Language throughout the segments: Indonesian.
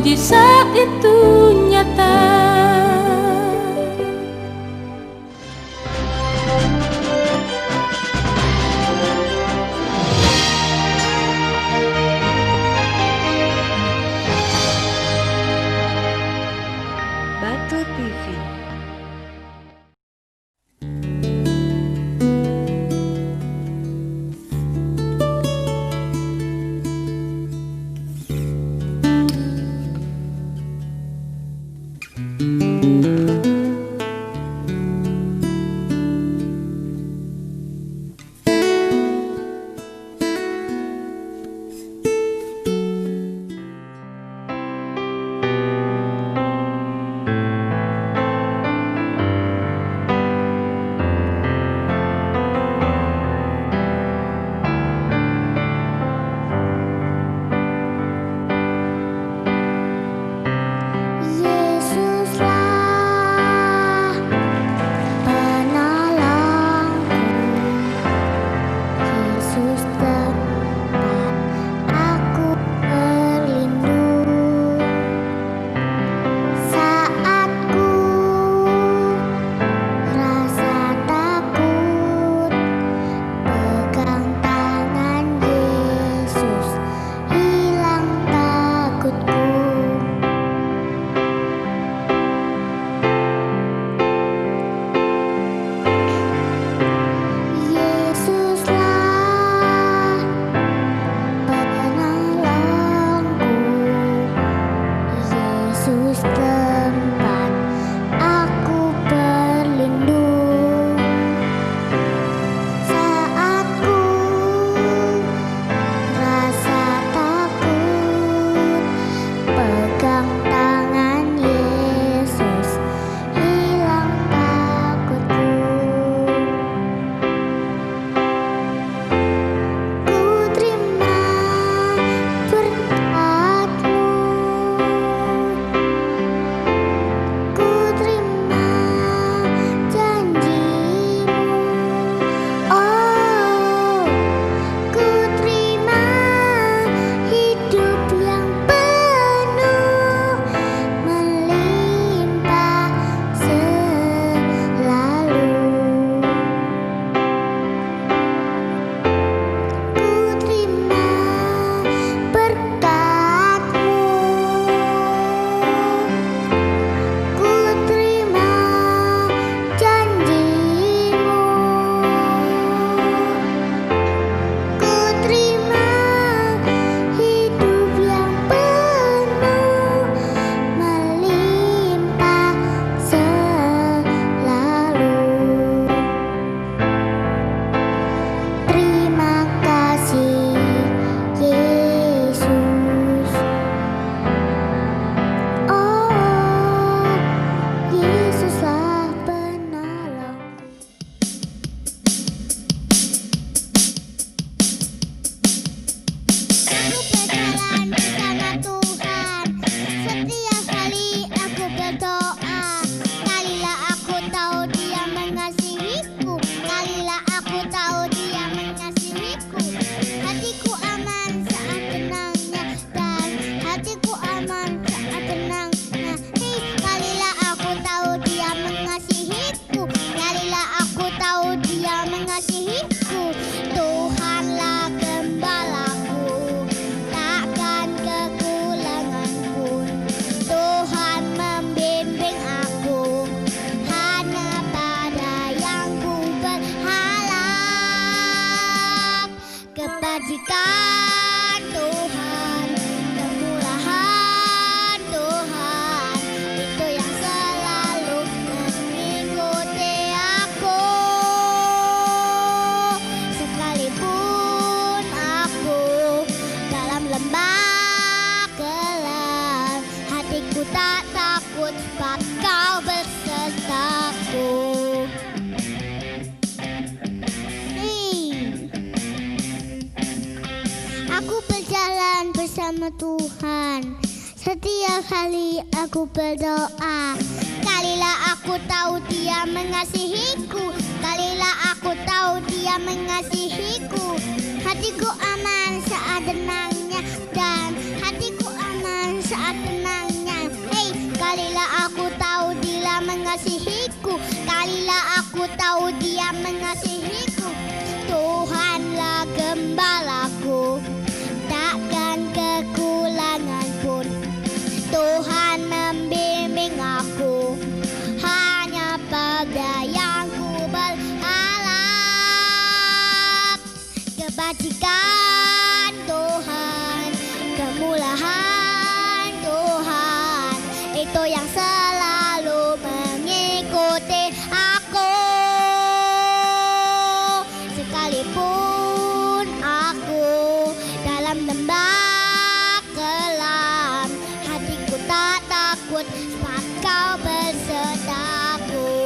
mujizat itu nyata. Batu TV. Kebajikan Tuhan, kemurahan Tuhan, itu yang selalu mengikuti aku. Sekalipun aku dalam lembah gelap, hatiku tak takut sebab Kau bersertaku. Aku berjalan bersama Tuhan, setiap kali aku berdoa. Kalilah aku tahu Dia mengasihiku, kalilah aku tahu Dia mengasihiku. Hatiku aman saat tenangnya, dan hatiku aman saat tenang. kebajikan Tuhan, kemurahan Tuhan, itu yang selalu mengikuti aku. Sekalipun aku dalam lembah kelam, hatiku tak takut sebab kau bersertaku.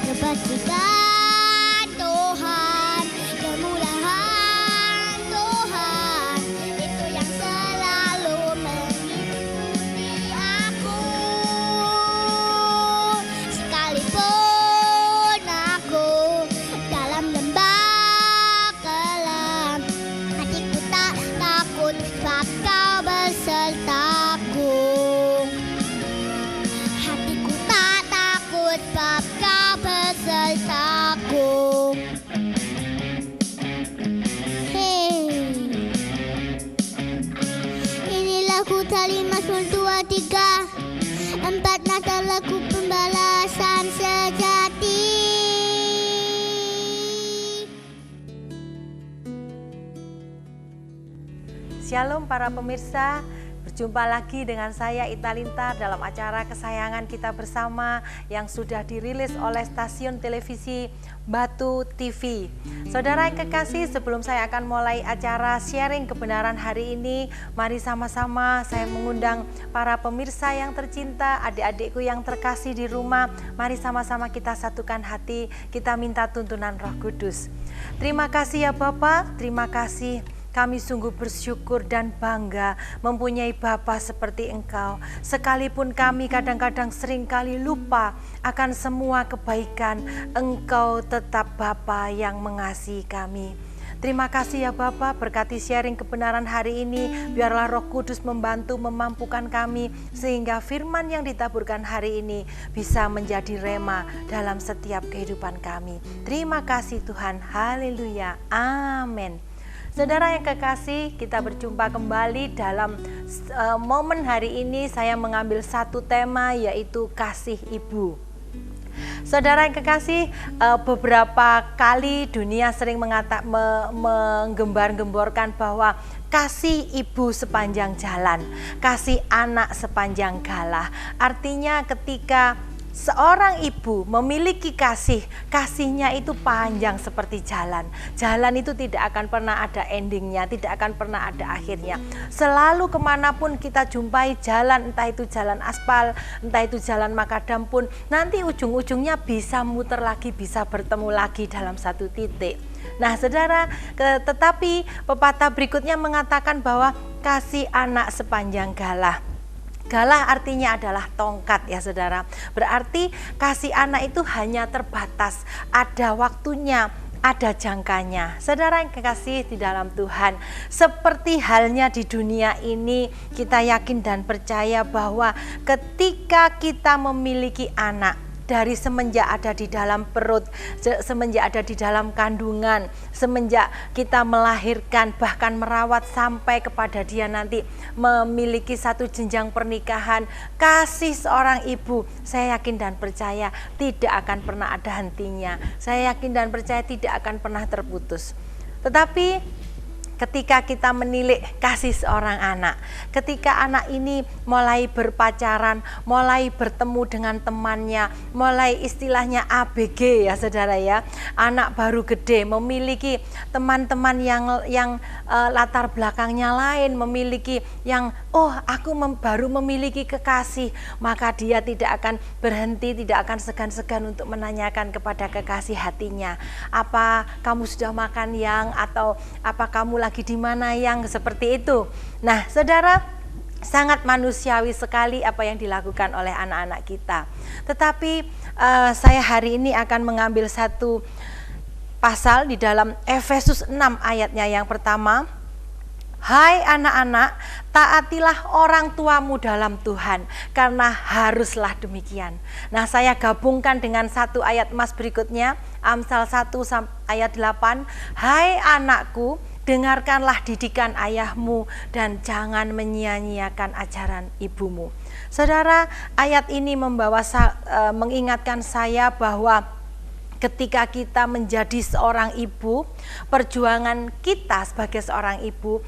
Kebajikan Tuhan, kemurahan Tuhan, itu yang selalu mengikuti aku. Sekalipun aku dalam lembah kelam, hatiku tak takut sebab kau bersertaku. Hatiku tak takut sebab kau bersertaku. Hey. Ini lagu tali Mazmur 23, 4 nada lagu pembalasan sejati. Shalom para pemirsa, berjumpa lagi dengan saya Ita Lintar dalam acara kesayangan kita bersama yang sudah dirilis oleh stasiun televisi Batu TV. Saudara yang kekasih, sebelum saya akan mulai acara sharing kebenaran hari ini, mari sama-sama saya mengundang para pemirsa yang tercinta, adik-adikku yang terkasih di rumah, mari sama-sama kita satukan hati, kita minta tuntunan Roh Kudus. Terima kasih ya Bapak, terima kasih. Kami sungguh bersyukur dan bangga mempunyai Bapa seperti Engkau. Sekalipun kami kadang-kadang seringkali lupa akan semua kebaikan, Engkau tetap Bapa yang mengasihi kami. Terima kasih ya Bapa, berkati sharing kebenaran hari ini, biarlah Roh Kudus membantu memampukan kami sehingga firman yang ditaburkan hari ini bisa menjadi rema dalam setiap kehidupan kami. Terima kasih Tuhan, haleluya, amin. Saudara yang kekasih, kita berjumpa kembali dalam momen hari ini. Saya mengambil satu tema, yaitu kasih ibu. Saudara yang kekasih, beberapa kali dunia sering menggembar-gemborkan bahwa kasih ibu sepanjang jalan, kasih anak sepanjang galah. Artinya ketika seorang ibu memiliki kasihnya itu panjang seperti jalan. Jalan itu tidak akan pernah ada endingnya, tidak akan pernah ada akhirnya. Selalu kemanapun kita jumpai jalan, entah itu jalan aspal, entah itu jalan makadam pun, nanti ujung-ujungnya bisa muter lagi, bisa bertemu lagi dalam satu titik. Nah saudara, tetapi pepatah berikutnya mengatakan bahwa kasih anak sepanjang galah. Galah artinya adalah tongkat ya saudara. Berarti kasih anak itu hanya terbatas, ada waktunya, ada jangkanya. Saudara yang kekasih di dalam Tuhan, seperti halnya di dunia ini, kita yakin dan percaya bahwa ketika kita memiliki anak, dari semenjak ada di dalam perut, semenjak ada di dalam kandungan, semenjak kita melahirkan, bahkan merawat sampai kepada dia nanti memiliki satu jenjang pernikahan, kasih seorang ibu, saya yakin dan percaya tidak akan pernah ada hentinya. Saya yakin dan percaya tidak akan pernah terputus. Tetapi ketika kita menilik kasih seorang anak, ketika anak ini mulai berpacaran, mulai bertemu dengan temannya, mulai istilahnya ABG ya saudara ya, anak baru gede, memiliki teman-teman yang latar belakangnya lain, memiliki yang aku baru memiliki kekasih, maka dia tidak akan berhenti, tidak akan segan-segan untuk menanyakan kepada kekasih hatinya, apa kamu sudah makan yang, atau apa kamu lagi di mana yang, seperti itu. Nah saudara, sangat manusiawi sekali apa yang dilakukan oleh anak-anak kita. Tetapi saya hari ini akan mengambil satu pasal di dalam Efesus 6 ayatnya yang pertama. Hai anak-anak, taatilah orang tuamu dalam Tuhan, karena haruslah demikian. Nah saya gabungkan dengan satu ayat mas berikutnya, Amsal 1 ayat 8. Hai anakku, dengarkanlah didikan ayahmu dan jangan menyia-nyiakan ajaran ibumu. Saudara, ayat ini mengingatkan saya bahwa ketika kita menjadi seorang ibu, perjuangan kita sebagai seorang ibu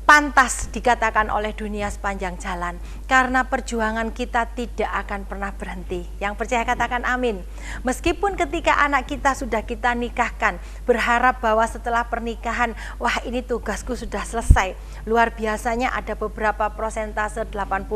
pantas dikatakan oleh dunia sepanjang jalan, karena perjuangan kita tidak akan pernah berhenti. Yang percaya katakan amin. Meskipun ketika anak kita sudah kita nikahkan, berharap bahwa setelah pernikahan, wah ini tugasku sudah selesai. Luar biasanya ada beberapa persentase 80%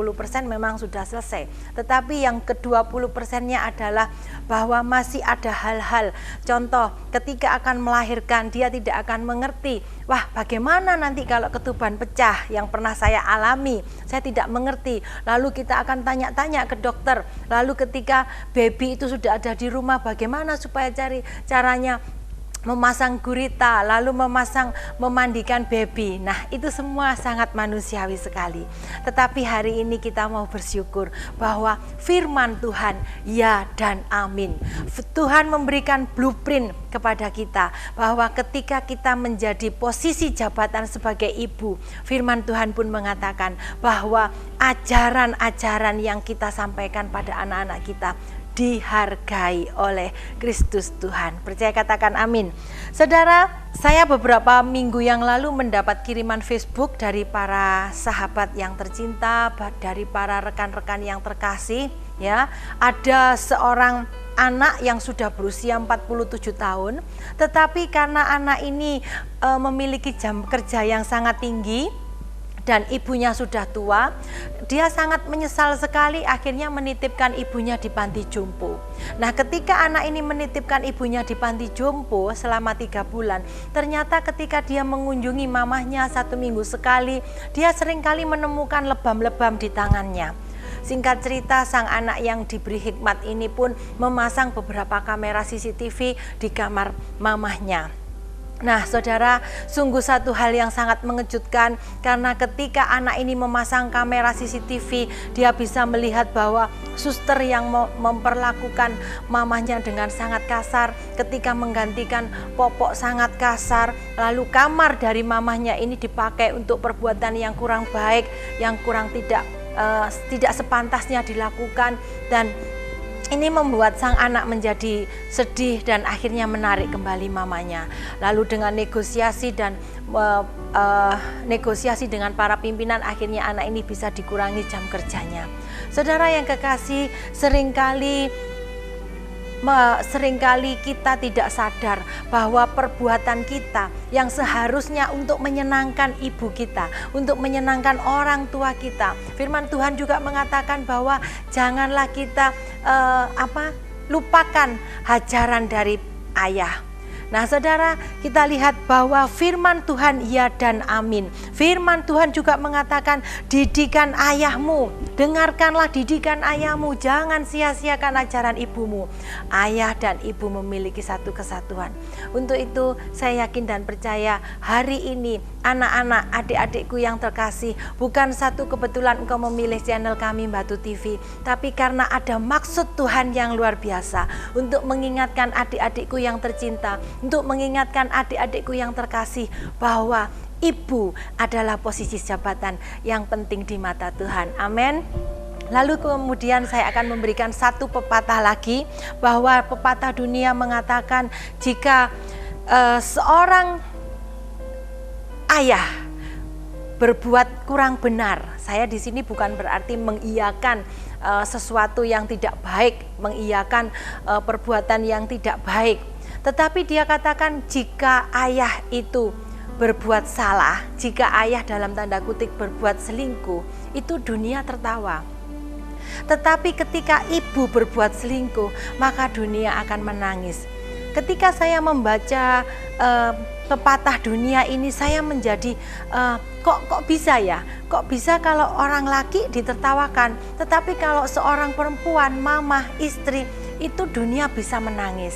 memang sudah selesai. Tetapi yang ke-20%-nya adalah bahwa masih ada hal-hal. Contoh, ketika akan melahirkan, dia tidak akan mengerti, wah bagaimana nanti kalau ketuban pecah, yang pernah saya alami, saya tidak mengerti. Lalu kita akan tanya-tanya ke dokter. Lalu ketika baby itu sudah ada di rumah, bagaimana supaya caranya memasang gurita, lalu memandikan baby. Nah, itu semua sangat manusiawi sekali. Tetapi hari ini kita mau bersyukur bahwa firman Tuhan ya dan amin. Tuhan memberikan blueprint kepada kita bahwa ketika kita menjadi posisi jabatan sebagai ibu, firman Tuhan pun mengatakan bahwa ajaran-ajaran yang kita sampaikan pada anak-anak kita dihargai oleh Kristus Tuhan. Percaya katakan amin. Saudara, saya beberapa minggu yang lalu mendapat kiriman Facebook dari para sahabat yang tercinta, dari para rekan-rekan yang terkasih, ya. Ada seorang anak yang sudah berusia 47 tahun, tetapi karena anak ini memiliki jam kerja yang sangat tinggi dan ibunya sudah tua, dia sangat menyesal sekali akhirnya menitipkan ibunya di panti jompo. Nah, ketika anak ini menitipkan ibunya di panti jompo selama 3 bulan, ternyata ketika dia mengunjungi mamahnya 1 minggu sekali, dia seringkali menemukan lebam-lebam di tangannya. Singkat cerita, sang anak yang diberi hikmat ini pun memasang beberapa kamera CCTV di kamar mamahnya. Nah, saudara, sungguh satu hal yang sangat mengejutkan, karena ketika anak ini memasang kamera CCTV, dia bisa melihat bahwa suster yang memperlakukan mamanya dengan sangat kasar, ketika menggantikan popok sangat kasar, lalu kamar dari mamanya ini dipakai untuk perbuatan yang kurang baik, yang kurang tidak sepantasnya dilakukan, dan ini membuat sang anak menjadi sedih dan akhirnya menarik kembali mamanya. Lalu dengan negosiasi dengan para pimpinan, akhirnya anak ini bisa dikurangi jam kerjanya. Saudara yang kekasih, seringkali kita tidak sadar bahwa perbuatan kita yang seharusnya untuk menyenangkan ibu kita, untuk menyenangkan orang tua kita. Firman Tuhan juga mengatakan bahwa janganlah kita lupakan ajaran dari ayah. Nah, saudara, kita lihat bahwa firman Tuhan ya dan amin. Firman Tuhan juga mengatakan didikan ayahmu, dengarkanlah didikan ayahmu, jangan sia-siakan ajaran ibumu. Ayah dan ibu memiliki satu kesatuan. Untuk itu saya yakin dan percaya hari ini anak-anak, adik-adikku yang terkasih, bukan satu kebetulan engkau memilih channel kami Batu TV, tapi karena ada maksud Tuhan yang luar biasa untuk mengingatkan adik-adikku yang tercinta, untuk mengingatkan adik-adikku yang terkasih bahwa ibu adalah posisi jabatan yang penting di mata Tuhan. Amin. Lalu kemudian saya akan memberikan satu pepatah lagi, bahwa pepatah dunia mengatakan jika seorang ayah berbuat kurang benar, saya di sini bukan berarti mengiyakan sesuatu yang tidak baik, mengiyakan perbuatan yang tidak baik. Tetapi dia katakan jika ayah itu berbuat salah, jika ayah dalam tanda kutip berbuat selingkuh, itu dunia tertawa. Tetapi ketika ibu berbuat selingkuh, maka dunia akan menangis. Ketika saya membaca pepatah dunia ini, saya menjadi kok bisa ya? Kok bisa kalau orang laki ditertawakan, tetapi kalau seorang perempuan, mama, istri, itu dunia bisa menangis.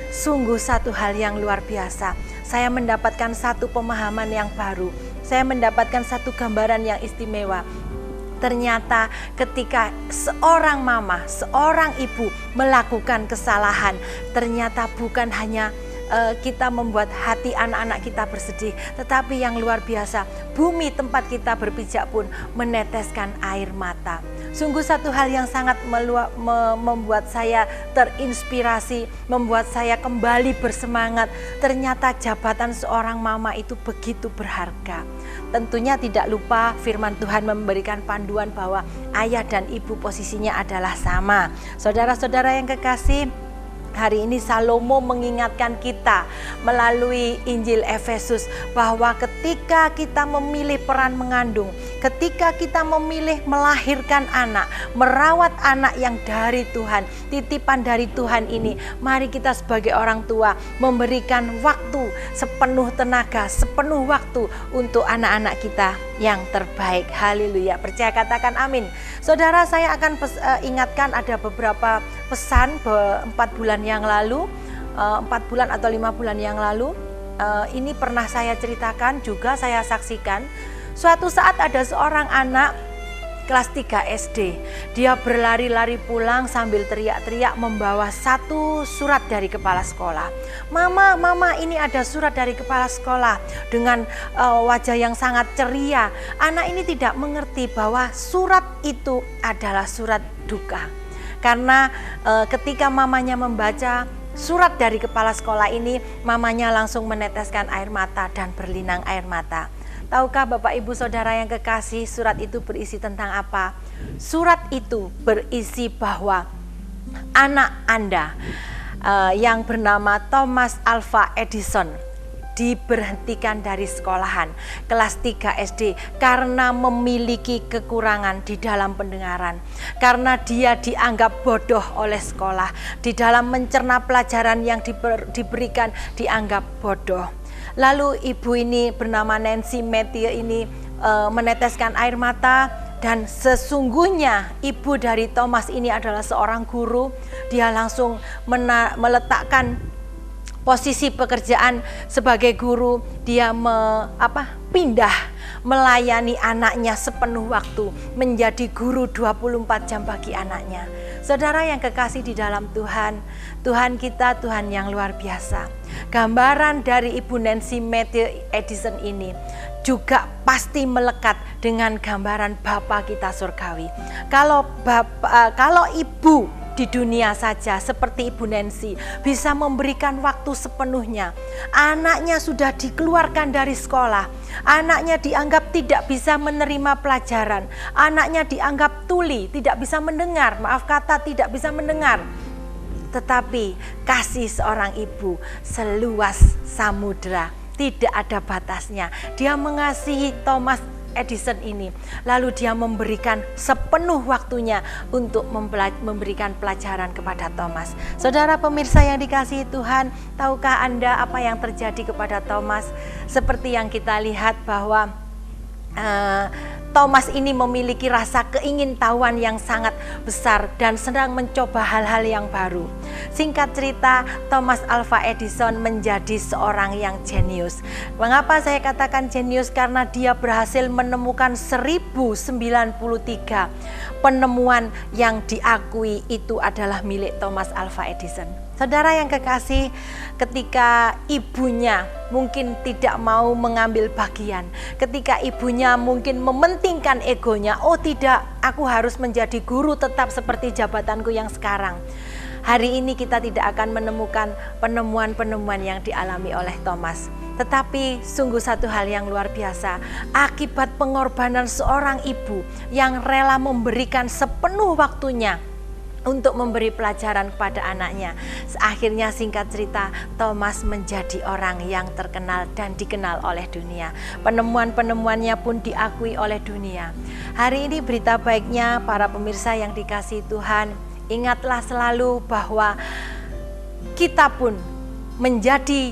Sungguh satu hal yang luar biasa. Saya mendapatkan satu pemahaman yang baru. Saya mendapatkan satu gambaran yang istimewa. Ternyata ketika seorang mama, seorang ibu melakukan kesalahan, ternyata bukan hanya kita membuat hati anak-anak kita bersedih, tetapi yang luar biasa, bumi tempat kita berpijak pun meneteskan air mata. Sungguh satu hal yang sangat membuat saya terinspirasi, membuat saya kembali bersemangat. Ternyata jabatan seorang mama itu begitu berharga. Tentunya tidak lupa firman Tuhan memberikan panduan bahwa ayah dan ibu posisinya adalah sama. Saudara-saudara yang kekasih, hari ini Salomo mengingatkan kita melalui Injil Efesus bahwa ketika kita memilih peran mengandung, ketika kita memilih melahirkan anak, merawat anak yang dari Tuhan, titipan dari Tuhan ini, mari kita sebagai orang tua memberikan waktu sepenuh tenaga, sepenuh waktu untuk anak-anak kita yang terbaik. Haleluya, percaya katakan amin. Saudara, saya akan ingatkan ada beberapa pesan 4 bulan yang lalu, 4 bulan atau 5 bulan yang lalu, ini pernah saya ceritakan juga, saya saksikan. Suatu saat ada seorang anak kelas 3 SD, dia berlari-lari pulang sambil teriak-teriak membawa satu surat dari kepala sekolah. Mama, ini ada surat dari kepala sekolah, dengan wajah yang sangat ceria. Anak ini tidak mengerti bahwa surat itu adalah surat duka. Karena ketika mamanya membaca surat dari kepala sekolah ini, mamanya langsung meneteskan air mata dan berlinang air mata. Tahukah Bapak Ibu Saudara yang kekasih, surat itu berisi tentang apa? Surat itu berisi bahwa anak Anda yang bernama Thomas Alva Edison diberhentikan dari sekolahan kelas 3 SD karena memiliki kekurangan di dalam pendengaran, karena dia dianggap bodoh oleh sekolah, di dalam mencerna pelajaran yang diberikan dianggap bodoh. Lalu ibu ini bernama Nancy Matthew ini meneteskan air mata, dan sesungguhnya ibu dari Thomas ini adalah seorang guru. Dia langsung meletakkan posisi pekerjaan sebagai guru. Dia pindah melayani anaknya sepenuh waktu, menjadi guru 24 jam bagi anaknya. Saudara yang kekasih di dalam Tuhan, Tuhan kita Tuhan yang luar biasa. Gambaran dari Ibu Nancy Matthew Edison ini juga pasti melekat dengan gambaran Bapa kita surgawi. Kalau ibu di dunia saja seperti Ibu Nancy bisa memberikan waktu sepenuhnya, anaknya sudah dikeluarkan dari sekolah, anaknya dianggap tidak bisa menerima pelajaran, anaknya dianggap tuli, tidak bisa mendengar, tidak bisa mendengar. Tetapi kasih seorang ibu seluas samudera, tidak ada batasnya. Dia mengasihi Thomas Edison ini, lalu dia memberikan sepenuh waktunya untuk memberikan pelajaran kepada Thomas. Saudara pemirsa yang dikasihi Tuhan, tahukah Anda apa yang terjadi kepada Thomas? Seperti yang kita lihat bahwa Thomas ini memiliki rasa keingintahuan yang sangat besar dan sedang mencoba hal-hal yang baru. Singkat cerita, Thomas Alva Edison menjadi seorang yang jenius. Mengapa saya katakan jenius? Karena dia berhasil menemukan 1093 penemuan yang diakui itu adalah milik Thomas Alva Edison. Saudara yang kekasih, ketika ibunya mungkin tidak mau mengambil bagian, ketika ibunya mungkin mementingkan egonya, oh tidak, aku harus menjadi guru tetap seperti jabatanku yang sekarang. Hari ini kita tidak akan menemukan penemuan-penemuan yang dialami oleh Thomas. Tetapi sungguh satu hal yang luar biasa, akibat pengorbanan seorang ibu yang rela memberikan sepenuh waktunya untuk memberi pelajaran kepada anaknya. Akhirnya singkat cerita, Thomas menjadi orang yang terkenal dan dikenal oleh dunia. Penemuan-penemuannya pun diakui oleh dunia. Hari ini berita baiknya para pemirsa yang dikasihi Tuhan, ingatlah selalu bahwa kita pun menjadi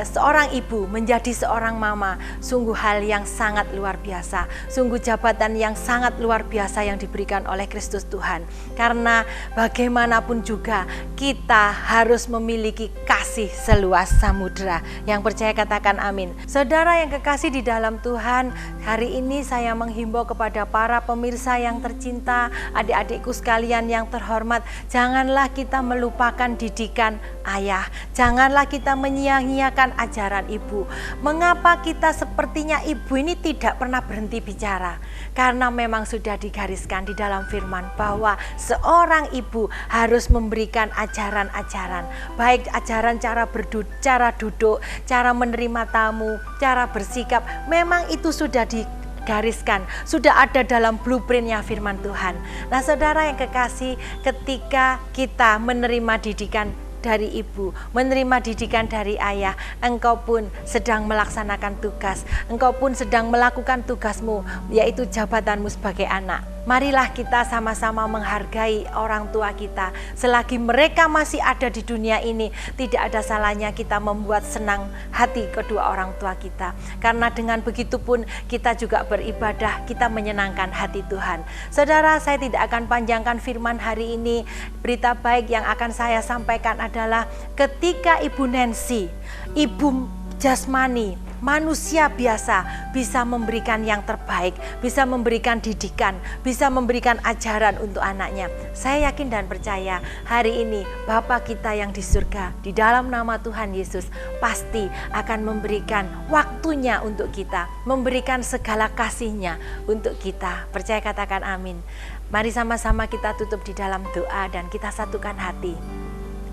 seorang ibu menjadi seorang mama sungguh hal yang sangat luar biasa, sungguh jabatan yang sangat luar biasa yang diberikan oleh Kristus Tuhan. Karena bagaimanapun juga kita harus memiliki kasih seluas samudera. Yang percaya katakan amin. Saudara yang kekasih di dalam Tuhan, hari ini saya menghimbau kepada para pemirsa yang tercinta, adik-adikku sekalian yang terhormat, janganlah kita melupakan didikan ayah, janganlah kita menyia-nyiakan ajaran ibu. Mengapa kita sepertinya ibu ini tidak pernah berhenti bicara? Karena memang sudah digariskan di dalam firman bahwa seorang ibu harus memberikan ajaran-ajaran, baik ajaran cara duduk, cara menerima tamu, cara bersikap. Memang itu sudah digariskan, sudah ada dalam blueprintnya firman Tuhan. Nah saudara yang kekasih, ketika kita menerima didikan dari ibu, menerima didikan dari ayah, engkau pun sedang melaksanakan tugas, engkau pun sedang melakukan tugasmu, yaitu jabatanmu sebagai anak. Marilah kita sama-sama menghargai orang tua kita. Selagi mereka masih ada di dunia ini, tidak ada salahnya kita membuat senang hati kedua orang tua kita. Karena dengan begitu pun kita juga beribadah, kita menyenangkan hati Tuhan. Saudara, saya tidak akan panjangkan firman hari ini. Berita baik yang akan saya sampaikan adalah ketika Ibu Nancy, ibu jasmani, manusia biasa, bisa memberikan yang terbaik, bisa memberikan didikan, bisa memberikan ajaran untuk anaknya. Saya yakin dan percaya hari ini Bapa kita yang di surga, di dalam nama Tuhan Yesus, pasti akan memberikan waktunya untuk kita, memberikan segala kasih-Nya untuk kita. Percaya katakan amin. Mari sama-sama kita tutup di dalam doa dan kita satukan hati.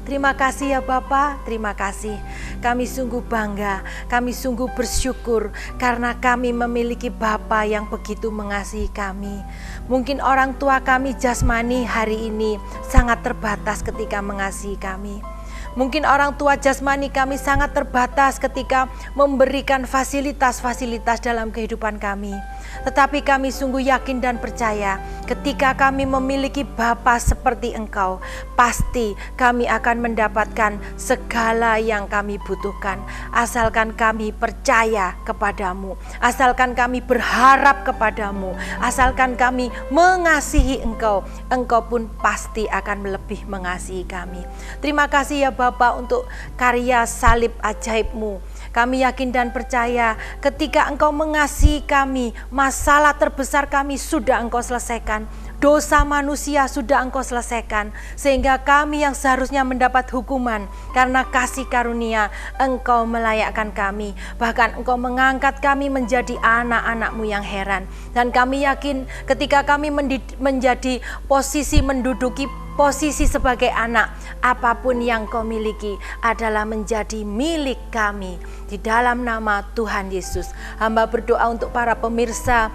Terima kasih ya Bapa, terima kasih. Kami sungguh bangga, kami sungguh bersyukur karena kami memiliki Bapa yang begitu mengasihi kami. Mungkin orang tua kami jasmani hari ini sangat terbatas ketika mengasihi kami. Mungkin orang tua jasmani kami sangat terbatas ketika memberikan fasilitas-fasilitas dalam kehidupan kami. Tetapi kami sungguh yakin dan percaya ketika kami memiliki Bapa seperti Engkau, pasti kami akan mendapatkan segala yang kami butuhkan. Asalkan kami percaya kepadamu, asalkan kami berharap kepadamu, asalkan kami mengasihi Engkau, Engkau pun pasti akan lebih mengasihi kami. Terima kasih ya Bapa untuk karya salib ajaib-Mu. Kami yakin dan percaya ketika Engkau mengasihi kami, masalah terbesar kami sudah Engkau selesaikan. Dosa manusia sudah Engkau selesaikan. Sehingga kami yang seharusnya mendapat hukuman karena kasih karunia, Engkau melayakkan kami. Bahkan Engkau mengangkat kami menjadi anak-anak-Mu yang heran. Dan kami yakin ketika kami menjadi menduduki posisi sebagai anak, apapun yang Kau miliki adalah menjadi milik kami. Di dalam nama Tuhan Yesus, hamba berdoa untuk para pemirsa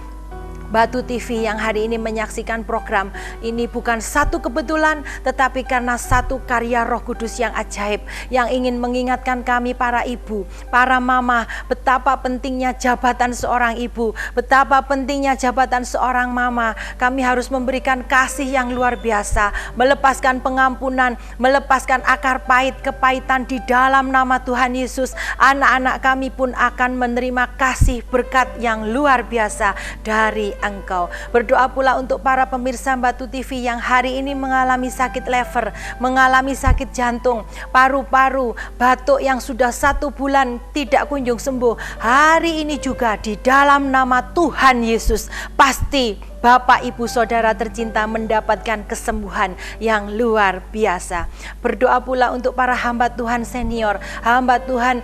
Batu TV yang hari ini menyaksikan program ini, bukan satu kebetulan, tetapi karena satu karya Roh Kudus yang ajaib yang ingin mengingatkan kami para ibu, para mama, betapa pentingnya jabatan seorang ibu, betapa pentingnya jabatan seorang mama. Kami harus memberikan kasih yang luar biasa, melepaskan pengampunan, melepaskan akar pahit, kepahitan di dalam nama Tuhan Yesus. Anak-anak kami pun akan menerima kasih berkat yang luar biasa dari Engkau. Berdoa pula untuk para pemirsa Batu TV yang hari ini mengalami sakit lever, mengalami sakit jantung, paru-paru, batuk yang sudah 1 bulan tidak kunjung sembuh. Hari ini juga di dalam nama Tuhan Yesus, pasti Bapak, Ibu, Saudara tercinta mendapatkan kesembuhan yang luar biasa. Berdoa pula untuk para hamba Tuhan senior, hamba Tuhan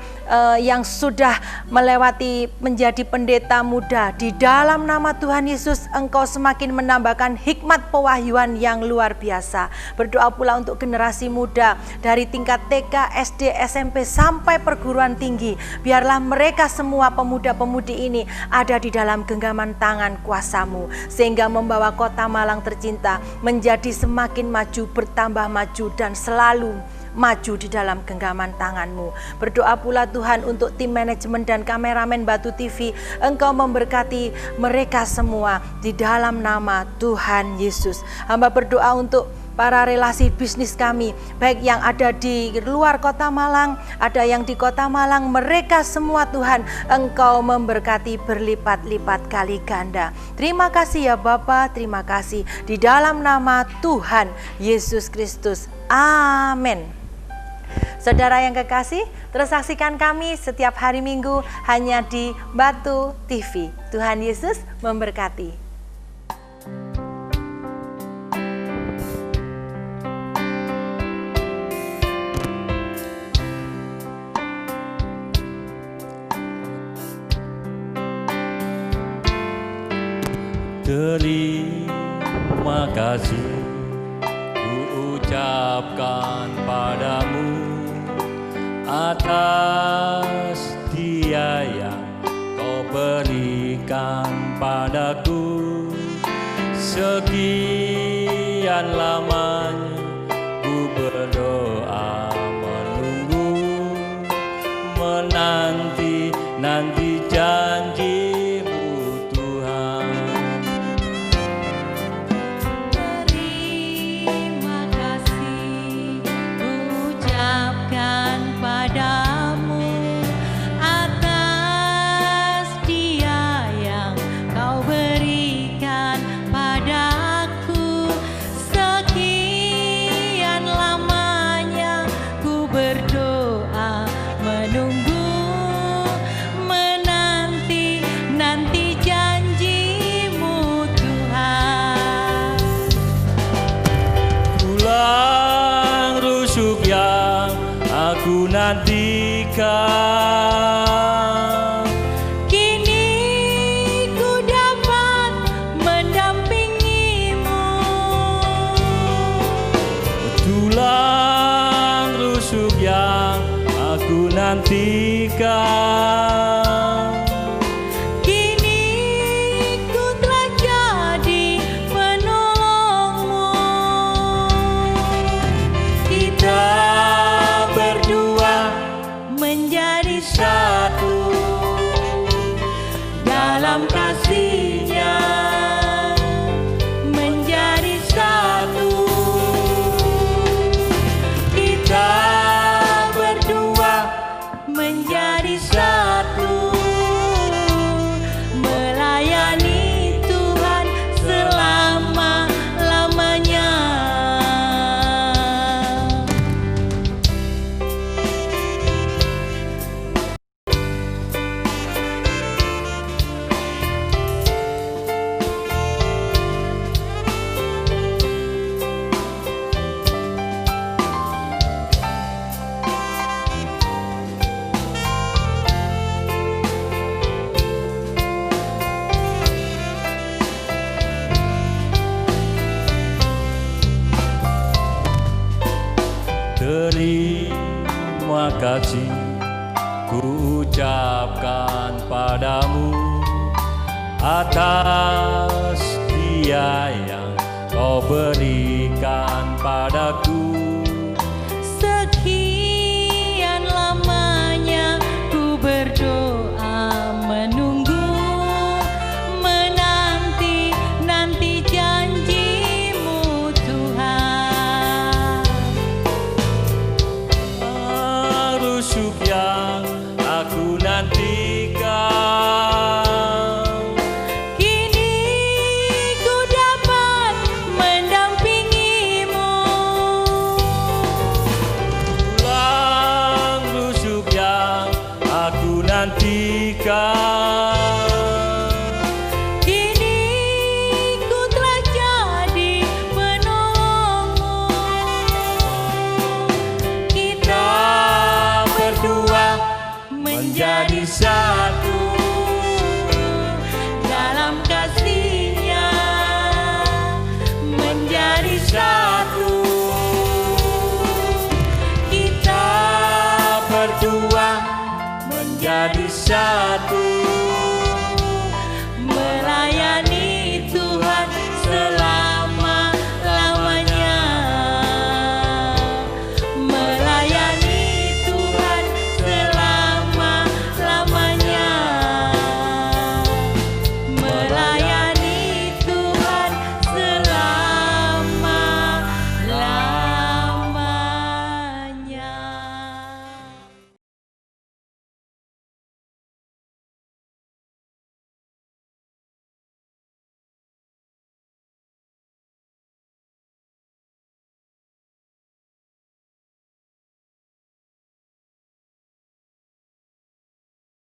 yang sudah melewati menjadi pendeta muda. Di dalam nama Tuhan Yesus, Engkau semakin menambahkan hikmat pewahyuan yang luar biasa. Berdoa pula untuk generasi muda dari tingkat TK, SD, SMP sampai perguruan tinggi. Biarlah mereka semua pemuda-pemudi ini ada di dalam genggaman tangan kuasa-Mu, sehingga membawa kota Malang tercinta menjadi semakin maju, bertambah maju, dan selalu maju di dalam genggaman tangan-Mu. Berdoa pula Tuhan untuk tim manajemen dan kameramen Batu TV, Engkau memberkati mereka semua di dalam nama Tuhan Yesus. Hamba berdoa untuk para relasi bisnis kami, baik yang ada di luar kota Malang, ada yang di kota Malang, mereka semua Tuhan, Engkau memberkati berlipat-lipat kali ganda. Terima kasih ya Bapa, terima kasih di dalam nama Tuhan Yesus Kristus. Amin. Saudara yang kekasih, terus saksikan kami setiap hari Minggu hanya di Batu TV. Tuhan Yesus memberkati. Terima kasih ku ucapkan padamu atas dia yang kau berikan padaku. Sekian lamanya ku berdoa menunggu, menanti janji. Nantikan. Kini ku dapat mendampingimu. Tulang rusuk yang aku nantikan. Kini ku telah jadi penolongmu. Kita menjadi satu dalam kasih-Nya, menjadi satu. Kita berdua menjadi satu, melayani Tuhan selama-lamanya. Terima kasih ku ucapkan padamu atas dia yang kau berikan padaku. Sekian lamanya ku berdoa menunggu, menanti janji-Mu Tuhan. Rusuk yang aku nantikan. Kini ku dapat mendampingimu. Tulang rusuk yang aku nantikan. Kini ku telah jadi penolongmu. Kita Berdua menjadi satu dalam kasih-Nya, menjadi satu. kita berdua menjadi satu.